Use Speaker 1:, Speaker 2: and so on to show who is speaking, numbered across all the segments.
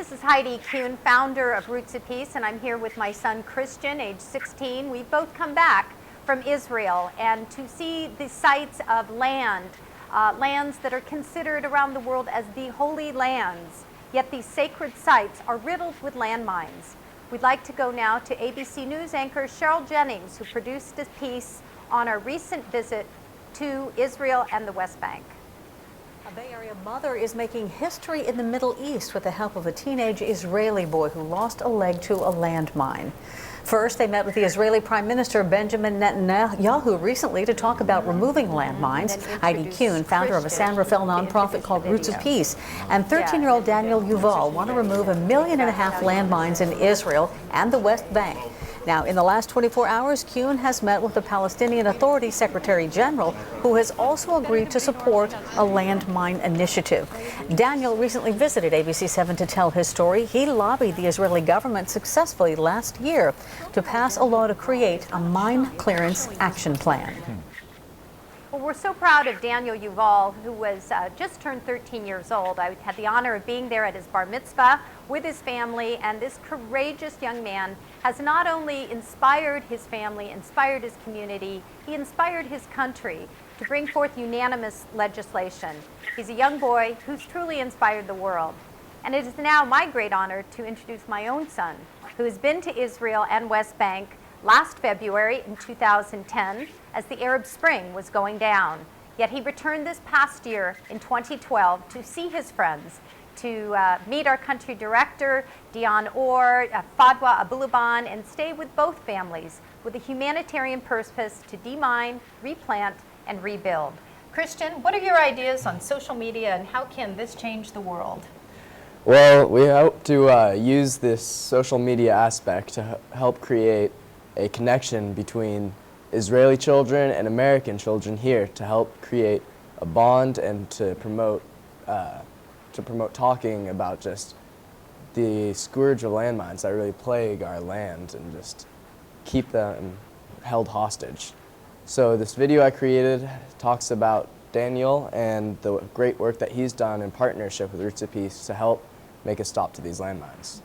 Speaker 1: This is Heid Kuhn, founder of Roots of Peace, and I'm here with my son Christian, age 16. We've both come back from Israel and to see the sites of lands that are considered around the world as the holy lands. Yet these sacred sites are riddled with landmines. We'd like to go now to ABC News anchor Cheryl Jennings, who produced this piece on our recent visit to Israel and the West Bank.
Speaker 2: A Bay Area mother is making history in the Middle East with the help of a teenage Israeli boy who lost a leg to a landmine. First, they met with the Israeli Prime Minister Benjamin Netanyahu recently to talk about removing landmines. Heid Kuhn, founder of a San Rafael nonprofit called Roots of Peace, and 13-year-old Dhyan Or want to remove 1.5 million landmines in Israel and the West Bank. Now, in the last 24 hours, Kuhn has met with the Palestinian Authority Secretary General, who has also agreed to support a landmine initiative. Daniel recently visited ABC7 to tell his story. He lobbied the Israeli government successfully last year to pass a law to create a mine clearance action plan.
Speaker 1: Well, we're so proud of Daniel Yuval, who was just turned 13 years old. I had the honor of being there at his bar mitzvah with his family, and this courageous young man has not only inspired his family, inspired his community, he inspired his country to bring forth unanimous legislation. He's a young boy who's truly inspired the world. And it is now my great honor to introduce my own son, who has been to Israel and West Bank last February in 2010 as the Arab Spring was going down. Yet he returned this past year in 2012 to see his friends, to meet our country director, Dhyan Or, Fadwa Abulaban, and stay with both families with a humanitarian purpose to demine, replant, and rebuild. Christian, what are your ideas on social media and how can this change the world?
Speaker 3: Well, we hope to use this social media aspect to help create a connection between Israeli children and American children here to help create a bond and to promote talking about just the scourge of landmines that really plague our land and just keep them held hostage. So this video I created talks about Daniel and the great work that he's done in partnership with Roots of Peace to help make a stop to these landmines.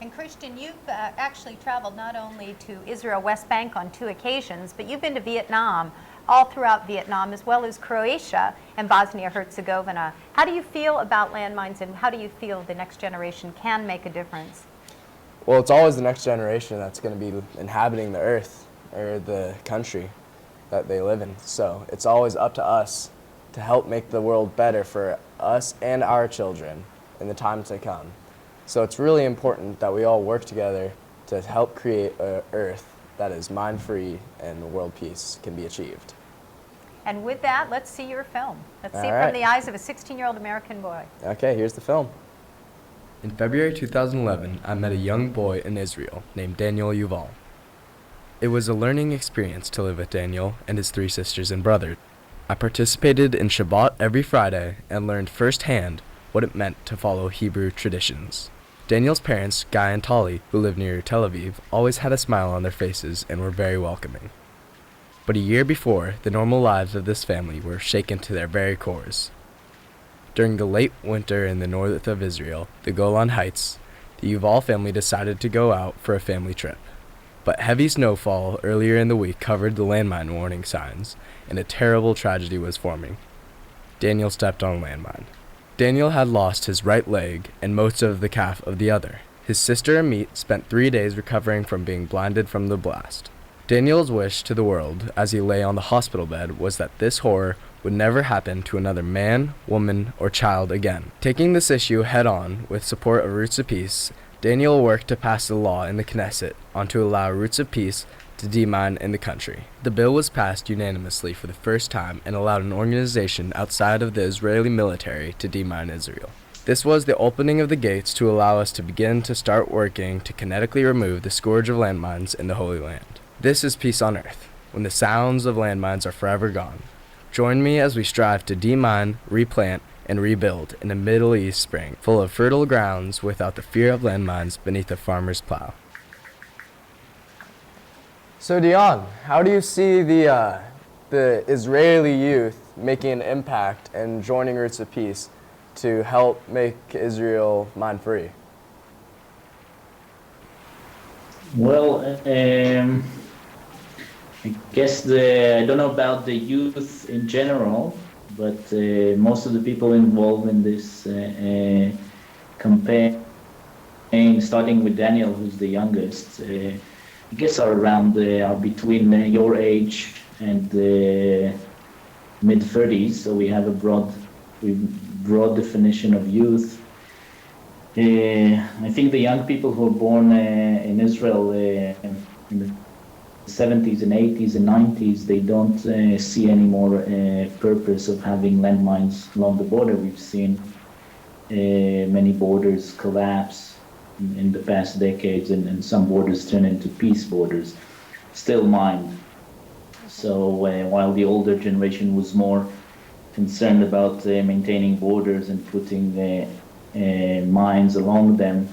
Speaker 1: And Christian, you've actually traveled not only to Israel, West Bank on 2 occasions, but you've been to Vietnam, all throughout Vietnam, as well as Croatia and Bosnia-Herzegovina. How do you feel about landmines, and how do you feel the next generation can make a difference?
Speaker 3: Well, it's always the next generation that's going to be inhabiting the earth or the country that they live in. So it's always up to us to help make the world better for us and our children in the time to come. So it's really important that we all work together to help create an earth that is mine-free and world peace can be achieved.
Speaker 1: And with that, let's see your film. Let's see it from the eyes of a 16-year-old American boy.
Speaker 3: Okay, here's the film.
Speaker 4: In February 2011, I met a young boy in Israel named Daniel Yuval. It was a learning experience to live with Daniel and his 3 sisters and brother. I participated in Shabbat every Friday and learned firsthand what it meant to follow Hebrew traditions. Daniel's parents, Guy and Tali, who live near Tel Aviv, always had a smile on their faces and were very welcoming. But a year before, the normal lives of this family were shaken to their very cores. During the late winter in the north of Israel, the Golan Heights, the Yuval family decided to go out for a family trip. But heavy snowfall earlier in the week covered the landmine warning signs, and a terrible tragedy was forming. Daniel stepped on a landmine. Daniel had lost his right leg and most of the calf of the other. His sister Amit spent 3 days recovering from being blinded from the blast. Daniel's wish to the world as he lay on the hospital bed was that this horror would never happen to another man, woman, or child again. Taking this issue head-on with support of Roots of Peace, Daniel worked to pass a law in the Knesset to allow Roots of Peace to demine in the country. The bill was passed unanimously for the first time and allowed an organization outside of the Israeli military to demine Israel. This was the opening of the gates to allow us to begin to start working to kinetically remove the scourge of landmines in the Holy Land. This is peace on earth, when the sounds of landmines are forever gone. Join me as we strive to demine, replant, and rebuild in a Middle East spring full of fertile grounds without the fear of landmines beneath a farmer's plow.
Speaker 3: So Dhyan, how do you see the Israeli youth making an impact and joining Roots of Peace to help make Israel mine-free?
Speaker 5: Well, I guess I don't know about the youth in general, but most of the people involved in this campaign, starting with Daniel, who's the youngest, I guess are between your age and mid 30s. So we have a broad definition of youth. I think the young people who are born in Israel in the 70s and 80s and 90s, they don't see any more purpose of having landmines along the border. We've seen many borders collapse in the past decades, and some borders turn into peace borders, still mined. So while the older generation was more concerned about maintaining borders and putting mines along them,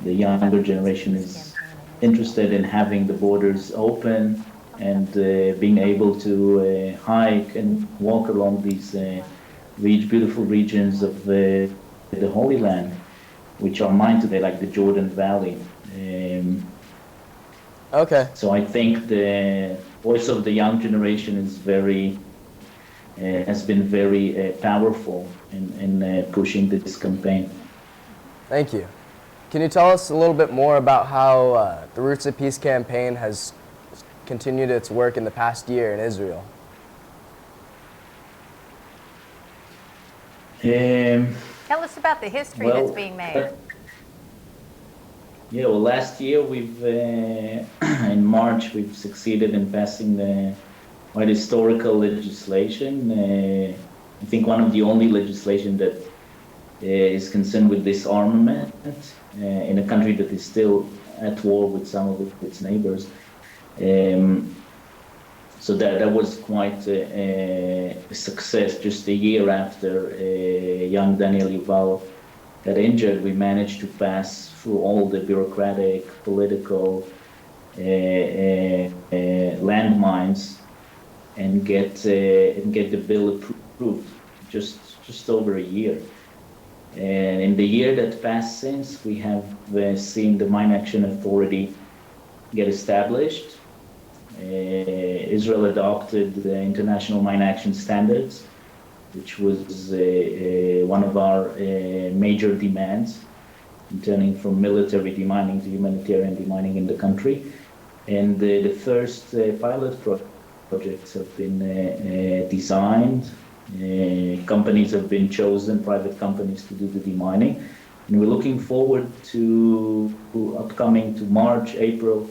Speaker 5: the younger generation is interested in having the borders open and being able to hike and walk along these beautiful regions of the Holy Land, which are mined today, like the Jordan Valley.
Speaker 3: Okay.
Speaker 5: So I think the voice of the young generation is has been very powerful in pushing this campaign.
Speaker 3: Thank you. Can you tell us a little bit more about how the Roots of Peace campaign has continued its work in the past year in Israel?
Speaker 1: Tell us about the history that's being made.
Speaker 5: Yeah, well, last year in March, we've succeeded in passing quite historical legislation. I think one of the only legislation that is concerned with disarmament in a country that is still at war with some of its neighbors. So that was quite a success. Just a year after young Daniel Yuval got injured, we managed to pass through all the bureaucratic, political landmines and get the bill approved just over a year. And in the year that passed since, we have seen the Mine Action Authority get established. Israel adopted the International Mine Action Standards, which was one of our major demands, turning from military demining to humanitarian demining in the country. And the first pilot projects have been designed. Companies have been chosen, private companies, to do the demining. And we're looking forward to upcoming to March, April,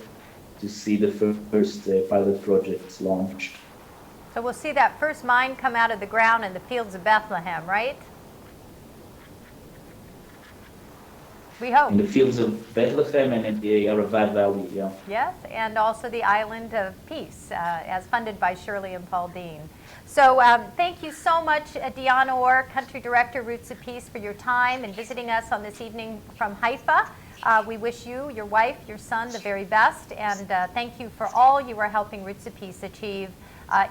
Speaker 5: to see the first pilot projects launched.
Speaker 1: So we'll see that first mine come out of the ground in the fields of Bethlehem, right? We hope.
Speaker 5: In the fields of Bethlehem and in the Aravad Valley, yeah.
Speaker 1: Yes, and also the Island of Peace, as funded by Shirley and Paul Dean. So thank you so much, Dhyan Or, Country Director, Roots of Peace, for your time and visiting us on this evening from Haifa. We wish you, your wife, your son the very best, and thank you for all you are helping Roots of Peace achieve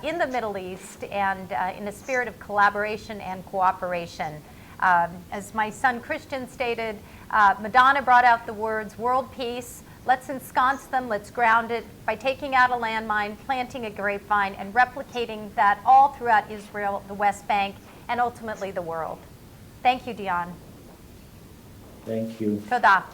Speaker 1: in the Middle East and in a spirit of collaboration and cooperation. As my son Christian stated, Madonna brought out the words world peace. Let's ensconce them, let's ground it by taking out a landmine, planting a grapevine, and replicating that all throughout Israel, the West Bank, and ultimately the world. Thank you, Dhyan.
Speaker 5: Thank you.
Speaker 1: Toda.